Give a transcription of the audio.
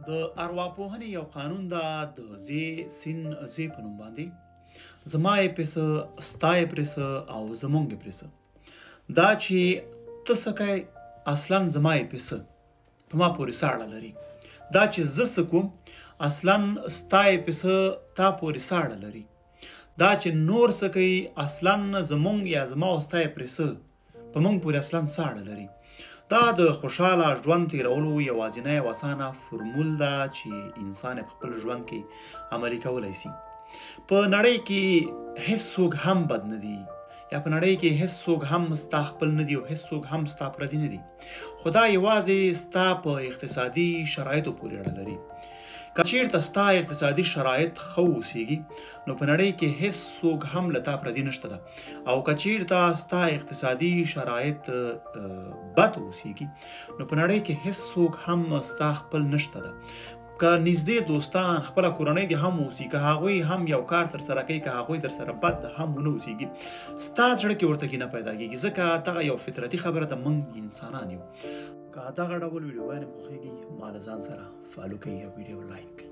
د ارواپوهنې یو قانون دا د زی سین زی په نوم باندې زما یې پسه ستا یې پرسه او زمونږ یې پرسه دا چې ته څه کوې اصلا زما یې پسه په ما پورې څه اړه لري دا چې زه څه کوم اصلا ستا یې پسه تا پورې څه اړه لري دا چې نور څه کوي اصلا زمونږ یا زما او ستا یې پرسه په موږ پورې اصلا څه اړه لري دا د خوشحاله ژوند تیرولو یوازینی او اسانه فرمول ده چې انسان په خپل ژوند کې عملي کولی شي په نړۍ کې هیڅ څوک هم بد نه دي یا په نړۍ کې هیڅ څوک هم ستا خپل نه دي او هیڅ څوک هم ستا پردي نه دي خو دا یوازې ستا په اقتصادي شرایطو پورې اړه لري که چیرته ستا اقتصادي شرایط ښه اوسیږي نو په نړۍ کې هیڅ څوک هم له تا پردي نشته ده او که چیرته ستا اقتصادي شرایط بد اوسیږي نو په نړۍ کې هیڅ څوک هم ستا خپل نشته ده که نږدې دوستان خپله کورنۍ دې هم اوسي که هغوی هم یو کار ترسره کوي که هغوی در سره بد هم ونه اوسیږي ستا زړه کې ورته کینه پیدا کېږي ځکه دغه یو فطرتي خبره ده موږ انسانان یو که دغه ډول ویډیوګانې خوښېږي ما له ځان سره فالو کوئ او ویډیو لایک